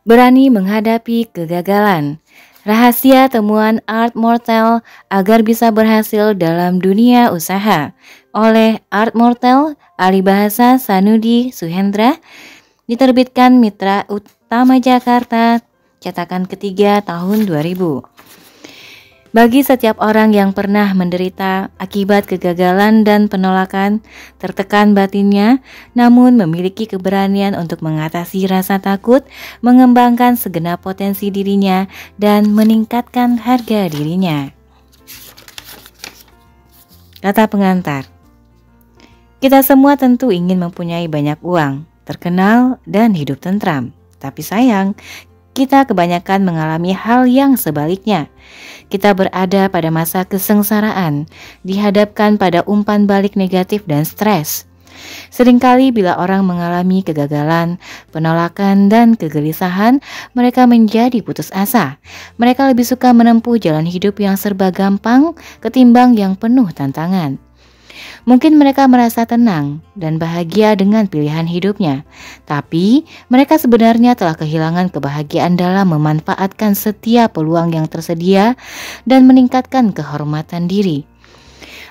Berani menghadapi kegagalan. Rahasia temuan Art Mortel agar bisa berhasil dalam dunia usaha oleh Art Mortel, ahli bahasa Sanudi Suhendra, diterbitkan Mitra Utama Jakarta, cetakan ketiga tahun 2000. Bagi setiap orang yang pernah menderita akibat kegagalan dan penolakan, tertekan batinnya, namun memiliki keberanian untuk mengatasi rasa takut, mengembangkan segenap potensi dirinya, dan meningkatkan harga dirinya. Kata pengantar. Kita semua tentu ingin mempunyai banyak uang, terkenal, dan hidup tentram. Tapi sayang, kita kebanyakan mengalami hal yang sebaliknya. Kita berada pada masa kesengsaraan, dihadapkan pada umpan balik negatif dan stres. Seringkali bila orang mengalami kegagalan, penolakan, dan kegelisahan, mereka menjadi putus asa. Mereka lebih suka menempuh jalan hidup yang serba gampang ketimbang yang penuh tantangan. Mungkin mereka merasa tenang dan bahagia dengan pilihan hidupnya, tapi mereka sebenarnya telah kehilangan kebahagiaan dalam memanfaatkan setiap peluang yang tersedia dan meningkatkan kehormatan diri.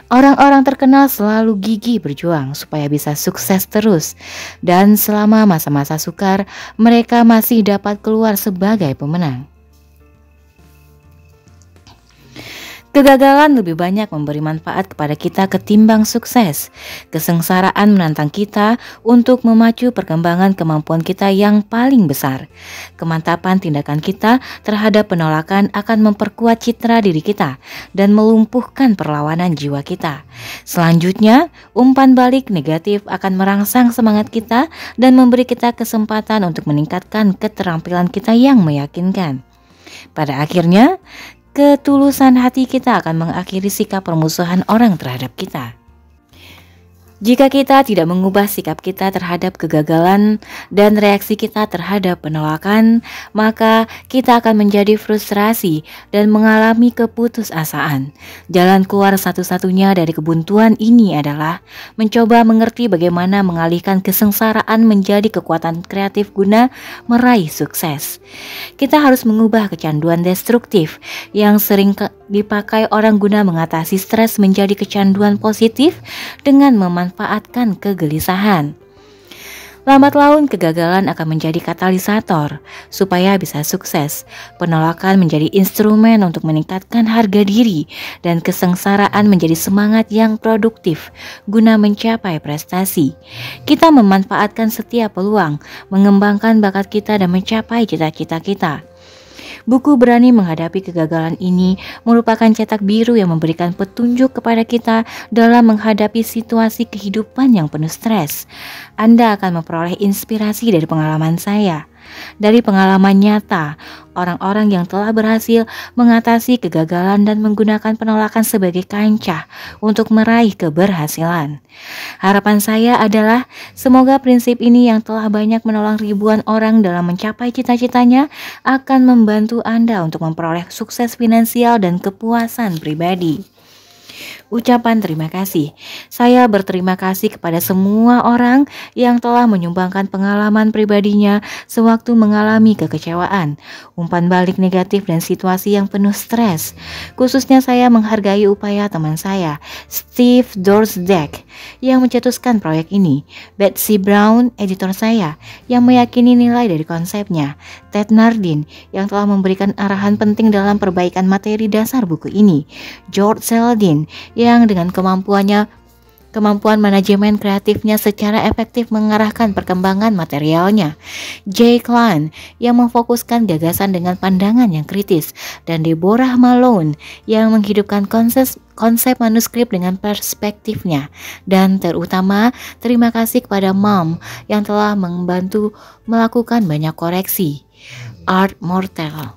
Orang-orang terkenal selalu gigih berjuang supaya bisa sukses terus, dan selama masa-masa sukar, mereka masih dapat keluar sebagai pemenang. Kegagalan lebih banyak memberi manfaat kepada kita ketimbang sukses. Kesengsaraan menantang kita untuk memacu perkembangan kemampuan kita yang paling besar. Kemantapan tindakan kita terhadap penolakan akan memperkuat citra diri kita dan melumpuhkan perlawanan jiwa kita. Selanjutnya, umpan balik negatif akan merangsang semangat kita dan memberi kita kesempatan untuk meningkatkan keterampilan kita yang meyakinkan. Pada akhirnya, ketulusan hati kita akan mengakhiri sikap permusuhan orang terhadap kita. Jika kita tidak mengubah sikap kita terhadap kegagalan dan reaksi kita terhadap penolakan, maka kita akan menjadi frustrasi dan mengalami keputusasaan. Jalan keluar satu-satunya dari kebuntuan ini adalah mencoba mengerti bagaimana mengalihkan kesengsaraan menjadi kekuatan kreatif guna meraih sukses. Kita harus mengubah kecanduan destruktif yang sering dipakai orang guna mengatasi stres menjadi kecanduan positif dengan memanfaatkan kegelisahan. Lambat laun kegagalan akan menjadi katalisator supaya bisa sukses. Penolakan menjadi instrumen untuk meningkatkan harga diri dan kesengsaraan menjadi semangat yang produktif guna mencapai prestasi. Kita memanfaatkan setiap peluang, mengembangkan bakat kita dan mencapai cita-cita kita. Buku Berani Menghadapi Kegagalan ini merupakan cetak biru yang memberikan petunjuk kepada kita dalam menghadapi situasi kehidupan yang penuh stres. Anda akan memperoleh inspirasi dari pengalaman saya. Dari pengalaman nyata, orang-orang yang telah berhasil mengatasi kegagalan dan menggunakan penolakan sebagai kancah untuk meraih keberhasilan. Harapan saya adalah semoga prinsip ini yang telah banyak menolong ribuan orang dalam mencapai cita-citanya akan membantu Anda untuk memperoleh sukses finansial dan kepuasan pribadi. Ucapan terima kasih. Saya berterima kasih kepada semua orang yang telah menyumbangkan pengalaman pribadinya sewaktu mengalami kekecewaan, umpan balik negatif dan situasi yang penuh stres. Khususnya saya menghargai upaya teman saya, Steve Dorsdek, yang mencetuskan proyek ini, Betsy Brown, editor saya, yang meyakini nilai dari konsepnya, Ted Nardin, yang telah memberikan arahan penting dalam perbaikan materi dasar buku ini, George Seldin, yang dengan kemampuan manajemen kreatifnya secara efektif mengarahkan perkembangan materialnya, Jay Klein yang memfokuskan gagasan dengan pandangan yang kritis, dan Deborah Malone yang menghidupkan konsep manuskrip dengan perspektifnya. Dan terutama terima kasih kepada Mom yang telah membantu melakukan banyak koreksi. Art Mortel.